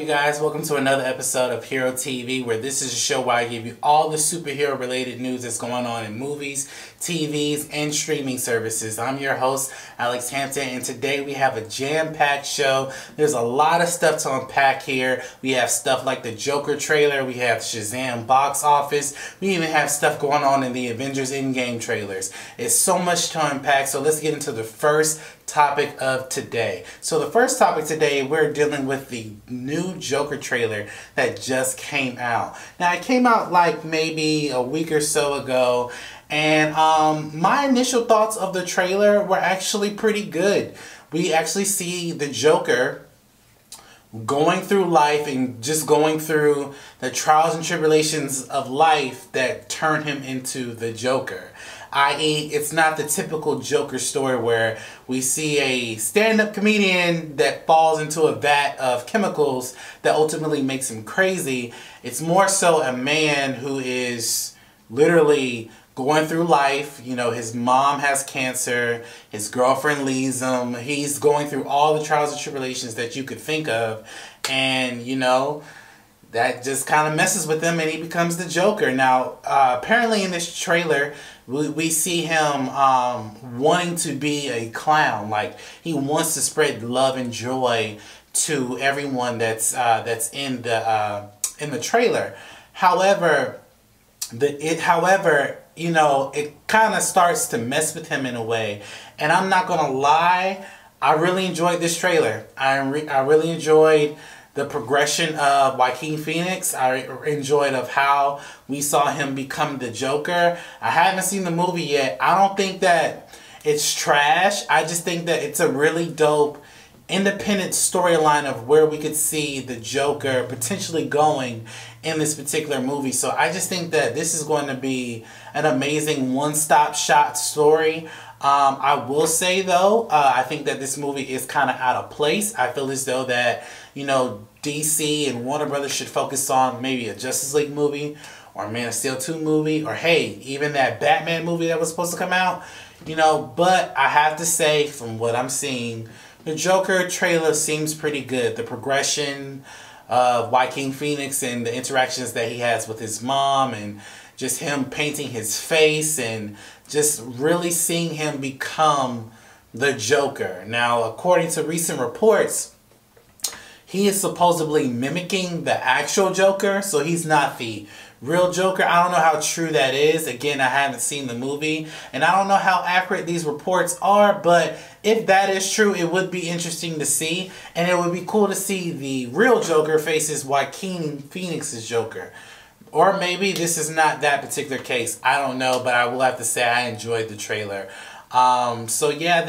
Guys, welcome to another episode of Hero TV, where this is a show where I give you all the superhero related news that's going on in movies, TVs, and streaming services. I'm your host, Alex Hampton, and today we have a jam-packed show. There's a lot of stuff to unpack here. We have stuff like the Joker trailer, we have Shazam box office, we even have stuff going on in the Avengers Endgame trailers. It's so much to unpack, so let's get into the first topic of today. So the first topic today, we're dealing with the new Joker trailer that just came out. Now it came out like maybe a week or so ago, and my initial thoughts of the trailer were actually pretty good. We actually see the Joker going through life and just going through the trials and tribulations of life that turn him into the Joker. I.e., it's not the typical Joker story where we see a stand-up comedian that falls into a vat of chemicals that ultimately makes him crazy. It's more so a man who is literally going through life. You know, his mom has cancer, his girlfriend leaves him, he's going through all the trials and tribulations that you could think of, and you know, that just kind of messes with him and he becomes the Joker. Now, apparently in this trailer, we see him wanting to be a clown. Like, he wants to spread love and joy to everyone that's in the trailer. However, you know, it kind of starts to mess with him in a way. And I'm not gonna lie, I really enjoyed this trailer. I really enjoyed the progression of Joaquin Phoenix. I enjoyed of how we saw him become the Joker. I haven't seen the movie yet. I don't think that it's trash. I just think that it's a really dope independent storyline of where we could see the Joker potentially going in this particular movie. So I just think that this is going to be an amazing one-stop shop story. I will say though, I think that this movie is kind of out of place. I feel as though that, you know, DC and Warner Brothers should focus on maybe a Justice League movie or a Man of Steel 2 movie, or hey, even that Batman movie that was supposed to come out, you know. But I have to say, from what I'm seeing, the Joker trailer seems pretty good. The progression of Joaquin Phoenix and the interactions that he has with his mom, and just him painting his face and just really seeing him become the Joker. Now, according to recent reports, he is supposedly mimicking the actual Joker, so he's not the real Joker. I don't know how true that is. Again, I haven't seen the movie, and I don't know how accurate these reports are, but if that is true, it would be interesting to see, and it would be cool to see the real Joker faces Joaquin Phoenix's Joker. Or maybe this is not that particular case. I don't know, but I will have to say I enjoyed the trailer. So yeah,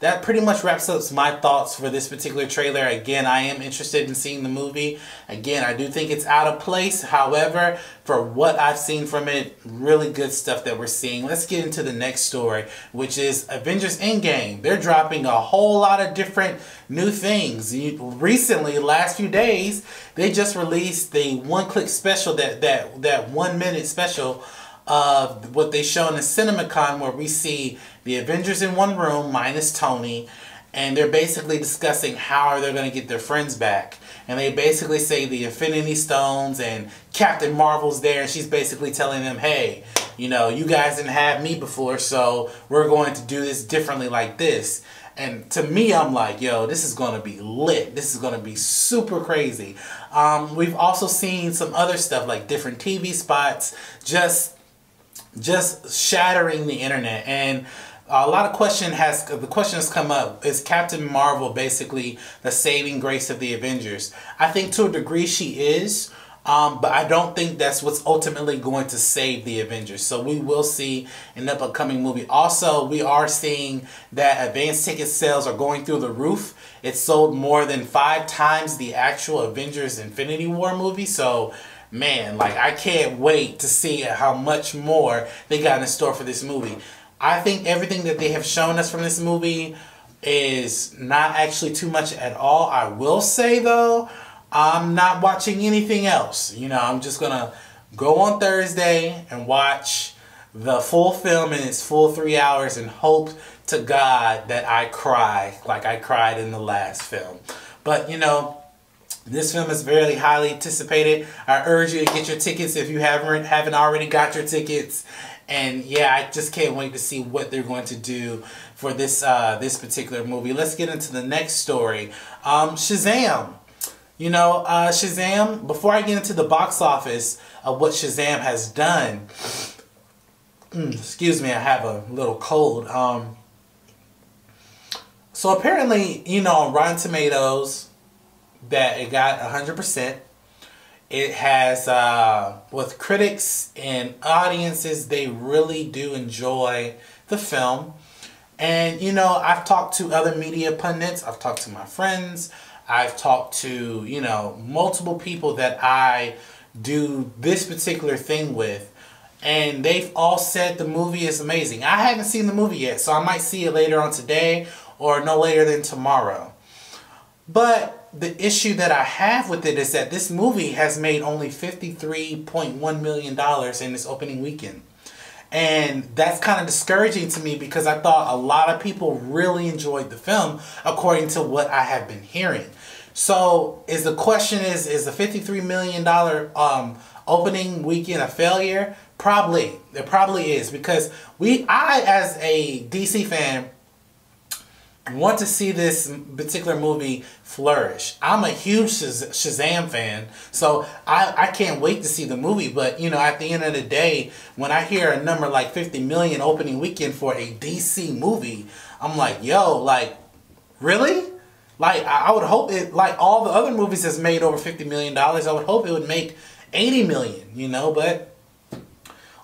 that pretty much wraps up my thoughts for this particular trailer. Again, I am interested in seeing the movie. Again, I do think it's out of place. However, for what I've seen from it, really good stuff that we're seeing. Let's get into the next story, which is Avengers Endgame. They're dropping a whole lot of different new things. Recently, last few days, they just released the one-click special, that 1 minute special of what they show in the CinemaCon, where we see the Avengers in one room minus Tony, and they're basically discussing how they're going to get their friends back. And they basically say the Infinity Stones, and Captain Marvel's there, and she's basically telling them, hey, you know, you guys didn't have me before, so we're going to do this differently like this. And to me, I'm like, yo, this is going to be lit. This is going to be super crazy. We've also seen some other stuff, like different TV spots, just shattering the internet. And a lot of the question has come up, is Captain Marvel basically the saving grace of the Avengers? I think to a degree she is, but I don't think that's what's ultimately going to save the Avengers. So we will see in the upcoming movie. Also, we are seeing that advance ticket sales are going through the roof. It sold more than 5 times the actual Avengers Infinity War movie. So man, like, I can't wait to see how much more they got in store for this movie. I think everything that they have shown us from this movie is not actually too much at all. I will say though, I'm not watching anything else. You know, I'm just gonna go on Thursday and watch the full film in its full 3 hours and hope to God that I cry like I cried in the last film. But you know, this film is very highly anticipated. I urge you to get your tickets if you haven't already got your tickets. And yeah, I just can't wait to see what they're going to do for this this particular movie. Let's get into the next story. Shazam. You know, Shazam, before I get into the box office of what Shazam has done, excuse me, I have a little cold. So apparently, you know, on Rotten Tomatoes, that it got 100%. It has, with critics and audiences, they really do enjoy the film. And, you know, I've talked to other media pundits. I've talked to my friends. I've talked to, you know, multiple people that I do this particular thing with. And they've all said the movie is amazing. I haven't seen the movie yet, so I might see it later on today or no later than tomorrow. But the issue that I have with it is that this movie has made only $53.1 million in its opening weekend. And that's kind of discouraging to me because I thought a lot of people really enjoyed the film according to what I have been hearing. So the question is the $53 million opening weekend a failure? Probably. It probably is, because I as a DC fan want to see this particular movie flourish. I'm a huge Shazam fan, so I can't wait to see the movie. But you know, at the end of the day, when I hear a number like 50 million opening weekend for a DC movie, I'm like, yo, like, really? Like, I would hope it, like all the other movies that's made over $50 million, I would hope it would make 80 million, you know, but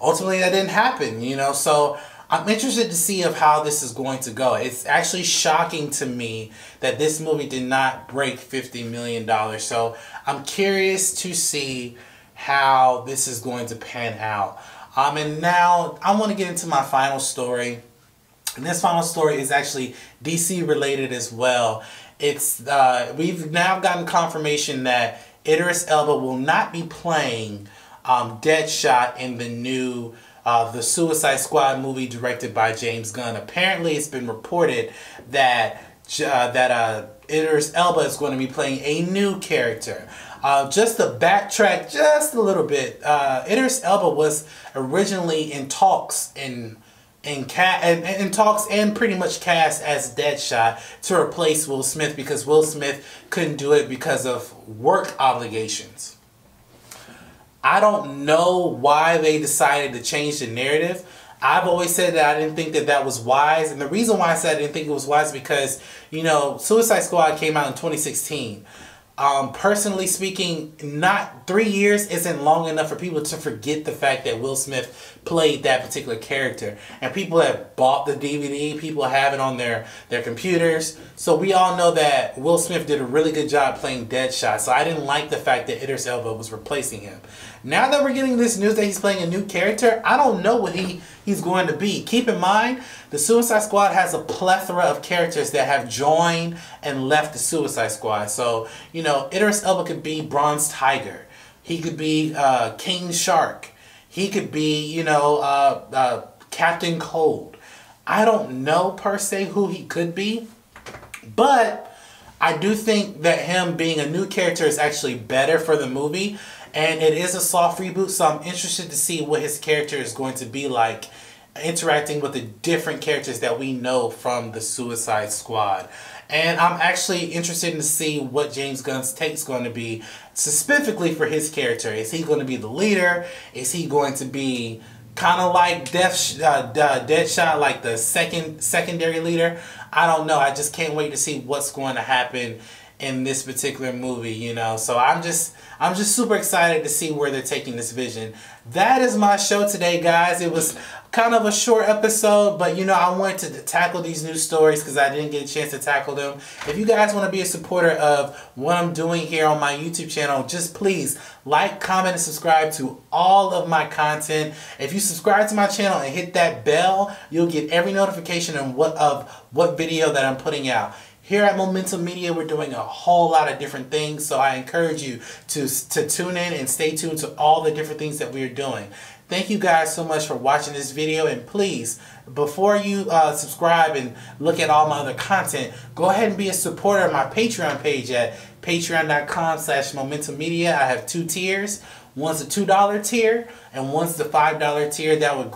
ultimately that didn't happen, you know. So I'm interested to see of how this is going to go. It's actually shocking to me that this movie did not break $50 million. So I'm curious to see how this is going to pan out. And now I want to get into my final story. And this final story is actually DC related as well. It's we've now gotten confirmation that Idris Elba will not be playing Deadshot in the new the Suicide Squad movie directed by James Gunn. Apparently, it's been reported that Idris Elba is going to be playing a new character. Just to backtrack just a little bit, Idris Elba was originally in talks in talks and pretty much cast as Deadshot to replace Will Smith because Will Smith couldn't do it because of work obligations. I don't know why they decided to change the narrative. I've always said that I didn't think that that was wise. And the reason why I said I didn't think it was wise is because, you know, Suicide Squad came out in 2016. Personally speaking, not 3 years isn't long enough for people to forget the fact that Will Smith played that particular character. And people have bought the DVD, people have it on their computers. So we all know that Will Smith did a really good job playing Deadshot. So I didn't like the fact that Idris Elba was replacing him. Now that we're getting this news that he's playing a new character, I don't know what he's going to be. Keep in mind, the Suicide Squad has a plethora of characters that have joined and left the Suicide Squad. So, you know, Idris Elba could be Bronze Tiger. He could be King Shark. He could be, you know, Captain Cold. I don't know per se who he could be, but I do think that him being a new character is actually better for the movie. And it is a soft reboot, so I'm interested to see what his character is going to be like interacting with the different characters that we know from the Suicide Squad. And I'm actually interested to see what James Gunn's take is going to be specifically for his character. Is he going to be the leader? Is he going to be kind of like Deadshot, like the secondary leader? I don't know. I just can't wait to see what's going to happen in this particular movie, you know. So I'm just super excited to see where they're taking this vision. That is my show today, guys. It was kind of a short episode, but you know, I wanted to tackle these news stories because I didn't get a chance to tackle them. If you guys want to be a supporter of what I'm doing here on my YouTube channel, just please like, comment, and subscribe to all of my content. If you subscribe to my channel and hit that bell, you'll get every notification of what video that I'm putting out. Here at Momentum Media, we're doing a whole lot of different things, so I encourage you to tune in and stay tuned to all the different things that we're doing. Thank you guys so much for watching this video, and please, before you subscribe and look at all my other content, go ahead and be a supporter of my Patreon page at patreon.com/momentummedia. I have 2 tiers. One's the $2 tier and one's the $5 tier. That would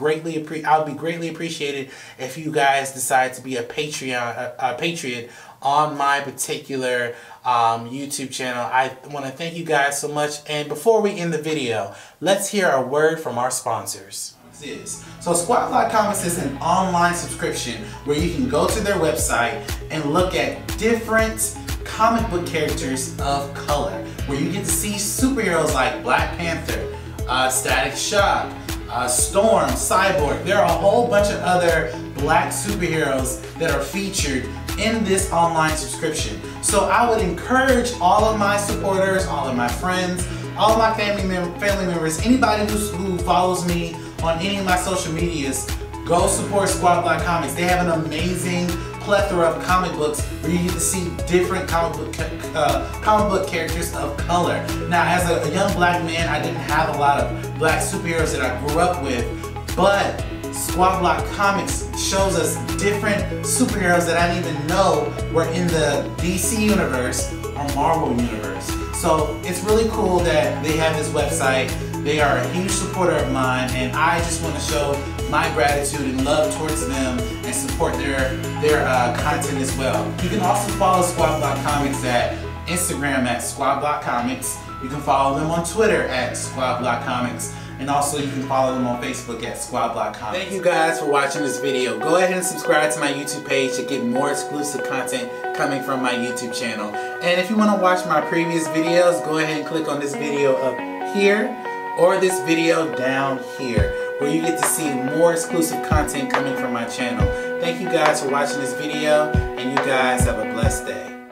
I would be greatly appreciated if you guys decide to be a patriot on my particular YouTube channel. I want to thank you guys so much. And before we end the video, let's hear a word from our sponsors. So Squad Block Comics is an online subscription where you can go to their website and look at different comic book characters of color, where you get to see superheroes like Black Panther, Static Shock, Storm, Cyborg. There are a whole bunch of other black superheroes that are featured in this online subscription. So I would encourage all of my supporters, all of my friends, all of my family members, anybody who follows me on any of my social medias, go support Squad Block Comics. They have an amazing plethora of comic books where you get to see different comic book characters of color. Now, as a young black man, I didn't have a lot of black superheroes that I grew up with, but Squad Block Comics shows us different superheroes that I didn't even know were in the DC universe or Marvel universe. So it's really cool that they have this website. They are a huge supporter of mine, and I just want to show my gratitude and love towards them and support their content as well. You can also follow Squad Block Comics at Instagram at Squad Block Comics. You can follow them on Twitter at Squad Block Comics. And also you can follow them on Facebook at Squad Block Comics. Thank you guys for watching this video. Go ahead and subscribe to my YouTube page to get more exclusive content coming from my YouTube channel. And if you want to watch my previous videos, go ahead and click on this video up here or this video down here, where you get to see more exclusive content coming from my channel. Thank you guys for watching this video, and you guys have a blessed day.